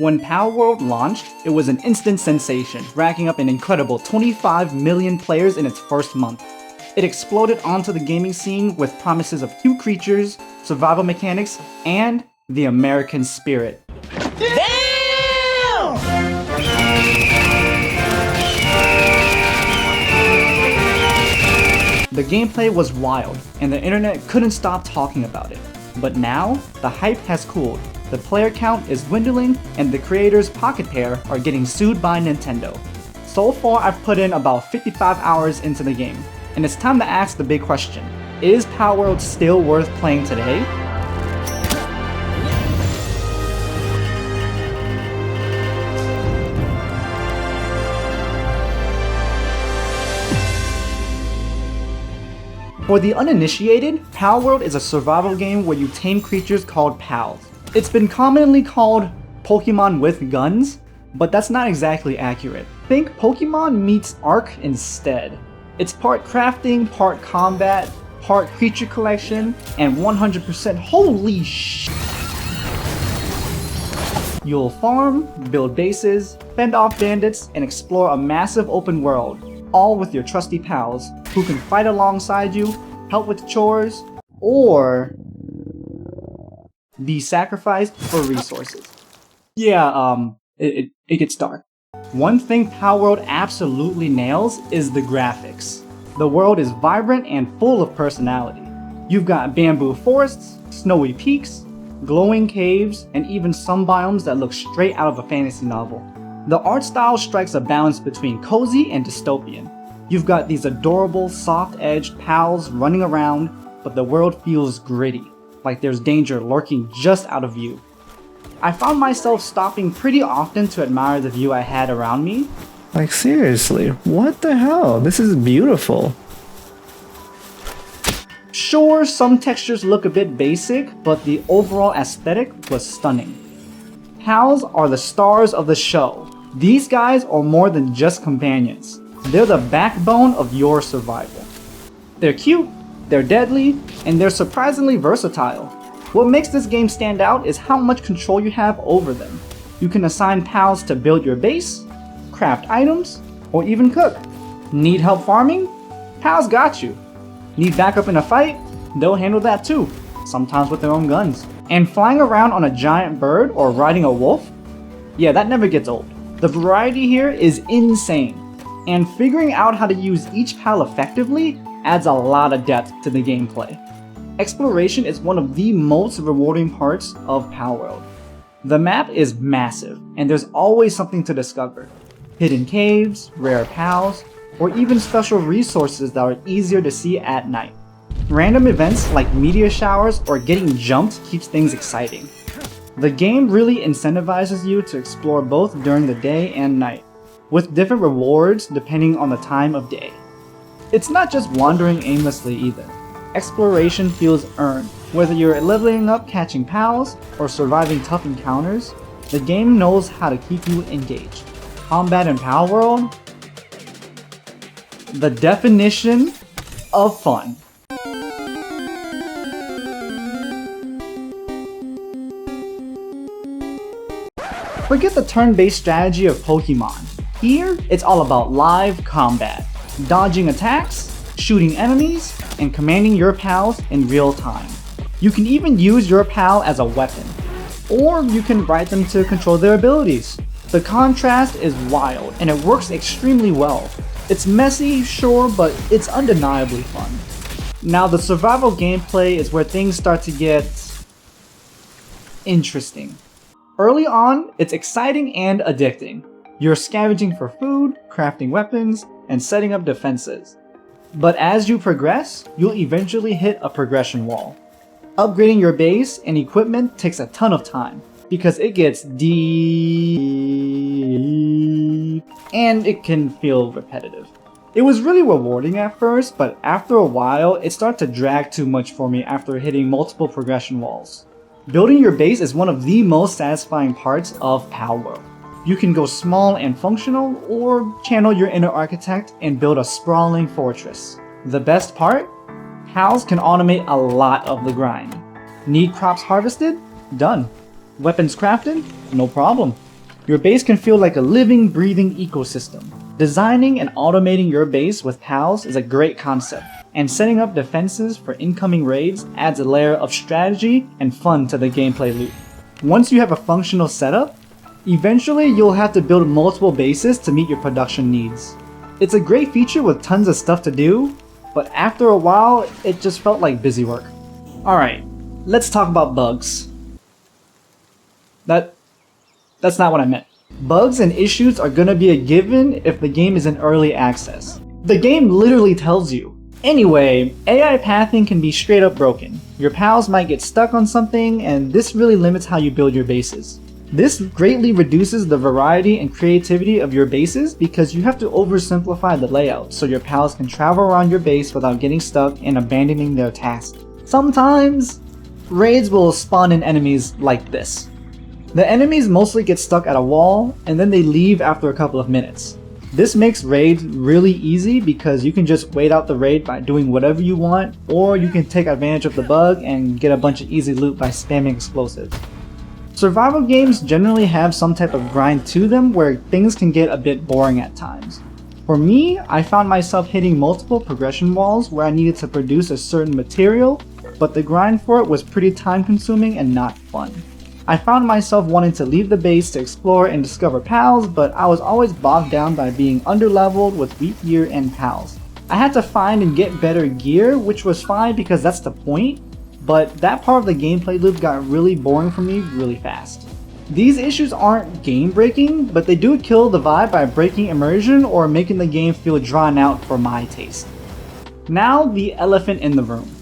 When Palworld launched, it was an instant sensation, racking up an incredible 25 million players in its first month. It exploded onto the gaming scene with promises of cute creatures, survival mechanics, and the American spirit. Damn! The gameplay was wild, and the internet couldn't stop talking about it. But now, the hype has cooled. The player count is dwindling, and the creators Pocket Pair are getting sued by Nintendo. So far, I've put in about 55 hours into the game, and it's time to ask the big question. Is Palworld still worth playing today? For the uninitiated, Palworld is a survival game where you tame creatures called pals. It's been commonly called Pokemon with guns, but that's not exactly accurate. Think Pokemon meets Ark instead. It's part crafting, part combat, part creature collection, and 100% holy sh**. You'll farm, build bases, fend off bandits, and explore a massive open world, all with your trusty pals, who can fight alongside you, help with chores, or be sacrificed for resources. Yeah, it gets dark. One thing Palworld absolutely nails is the graphics. The world is vibrant and full of personality. You've got bamboo forests, snowy peaks, glowing caves, and even some biomes that look straight out of a fantasy novel. The art style strikes a balance between cozy and dystopian. You've got these adorable, soft-edged pals running around, but the world feels gritty, like there's danger lurking just out of view. I found myself stopping pretty often to admire the view I had around me. Like seriously, what the hell? This is beautiful. Sure, some textures look a bit basic, but the overall aesthetic was stunning. Pals are the stars of the show. These guys are more than just companions. They're the backbone of your survival. They're cute, they're deadly, and they're surprisingly versatile. What makes this game stand out is how much control you have over them. You can assign pals to build your base, craft items, or even cook. Need help farming? Pals got you. Need backup in a fight? They'll handle that too, sometimes with their own guns. And flying around on a giant bird or riding a wolf? Yeah, that never gets old. The variety here is insane, and figuring out how to use each pal effectively adds a lot of depth to the gameplay. Exploration is one of the most rewarding parts of Palworld. The map is massive, and there's always something to discover. Hidden caves, rare pals, or even special resources that are easier to see at night. Random events like meteor showers or getting jumped keeps things exciting. The game really incentivizes you to explore both during the day and night, with different rewards depending on the time of day. It's not just wandering aimlessly either. Exploration feels earned. Whether you're leveling up catching pals or surviving tough encounters, the game knows how to keep you engaged. Combat in Palworld? The definition of fun. Forget the turn-based strategy of Pokemon. Here, it's all about live combat, dodging attacks, shooting enemies, and commanding your pals in real time. You can even use your pal as a weapon, or you can write them to control their abilities. The contrast is wild, and it works extremely well. It's messy, sure, but it's undeniably fun. Now, the survival gameplay is where things start to get interesting. Early on, it's exciting and addicting. You're scavenging for food, crafting weapons, and setting up defenses. But as you progress, you'll eventually hit a progression wall. Upgrading your base and equipment takes a ton of time, because it gets deep, and it can feel repetitive. It was really rewarding at first, but after a while, it started to drag too much for me after hitting multiple progression walls. Building your base is one of the most satisfying parts of Palworld. You can go small and functional, or channel your inner architect and build a sprawling fortress. The best part? Pals can automate a lot of the grind. Need crops harvested? Done. Weapons crafted? No problem. Your base can feel like a living, breathing ecosystem. Designing and automating your base with pals is a great concept, and setting up defenses for incoming raids adds a layer of strategy and fun to the gameplay loop. Once you have a functional setup, eventually you'll have to build multiple bases to meet your production needs. It's a great feature with tons of stuff to do, but after a while, it just felt like busy work. Alright, let's talk about bugs. That's not what I meant. Bugs and issues are gonna be a given if the game is in early access. The game literally tells you. Anyway, AI pathing can be straight up broken. Your pals might get stuck on something, and this really limits how you build your bases. This greatly reduces the variety and creativity of your bases because you have to oversimplify the layout so your pals can travel around your base without getting stuck and abandoning their task. Sometimes, raids will spawn in enemies like this. The enemies mostly get stuck at a wall, and then they leave after a couple of minutes. This makes raids really easy because you can just wait out the raid by doing whatever you want, or you can take advantage of the bug and get a bunch of easy loot by spamming explosives. Survival games generally have some type of grind to them where things can get a bit boring at times. For me, I found myself hitting multiple progression walls where I needed to produce a certain material, but the grind for it was pretty time consuming and not fun. I found myself wanting to leave the base to explore and discover pals, but I was always bogged down by being underleveled with weak gear and pals. I had to find and get better gear, which was fine because that's the point, but that part of the gameplay loop got really boring for me really fast. These issues aren't game breaking, but they do kill the vibe by breaking immersion or making the game feel drawn out for my taste. Now the elephant in the room.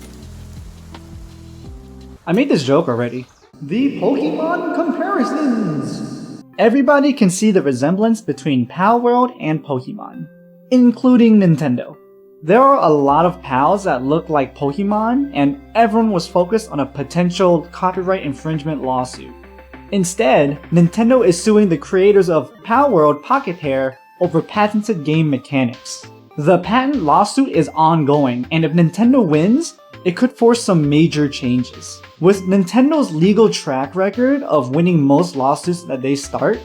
I made this joke already. The Pokemon comparisons! Everybody can see the resemblance between Palworld and Pokemon, including Nintendo. There are a lot of pals that look like Pokemon, and everyone was focused on a potential copyright infringement lawsuit. Instead, Nintendo is suing the creators of Palworld Pocket Pair over patented game mechanics. The patent lawsuit is ongoing, and if Nintendo wins, it could force some major changes. With Nintendo's legal track record of winning most lawsuits that they start,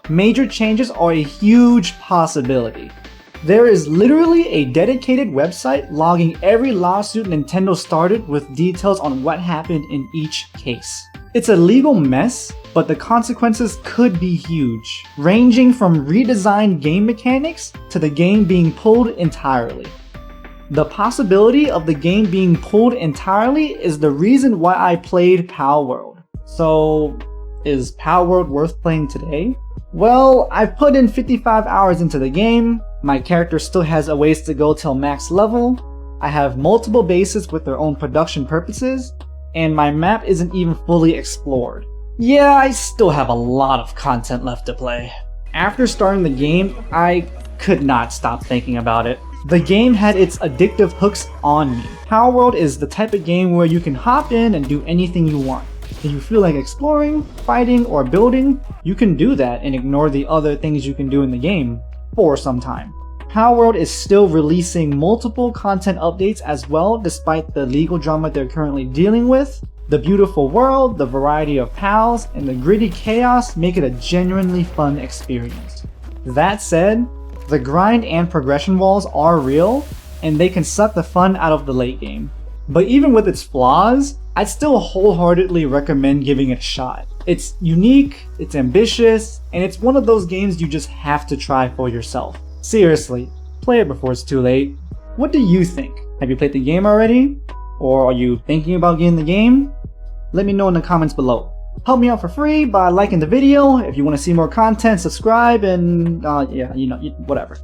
major changes are a huge possibility. There is literally a dedicated website logging every lawsuit Nintendo started with details on what happened in each case. It's a legal mess, but the consequences could be huge, ranging from redesigned game mechanics to the game being pulled entirely. The possibility of the game being pulled entirely is the reason why I played Palworld. So, is Palworld worth playing today? Well, I've put in 55 hours into the game, my character still has a ways to go till max level, I have multiple bases with their own production purposes, and my map isn't even fully explored. Yeah, I still have a lot of content left to play. After starting the game, I could not stop thinking about it. The game had its addictive hooks on me. Palworld is the type of game where you can hop in and do anything you want. If you feel like exploring, fighting, or building, you can do that and ignore the other things you can do in the game for some time. Palworld is still releasing multiple content updates as well despite the legal drama they're currently dealing with. The beautiful world, the variety of pals, and the gritty chaos make it a genuinely fun experience. That said, the grind and progression walls are real, and they can suck the fun out of the late game. But even with its flaws, I'd still wholeheartedly recommend giving it a shot. It's unique, it's ambitious, and it's one of those games you just have to try for yourself. Seriously, play it before it's too late. What do you think? Have you played the game already? Or are you thinking about getting the game? Let me know in the comments below. Help me out for free by liking the video. If you want to see more content, subscribe, and yeah, whatever.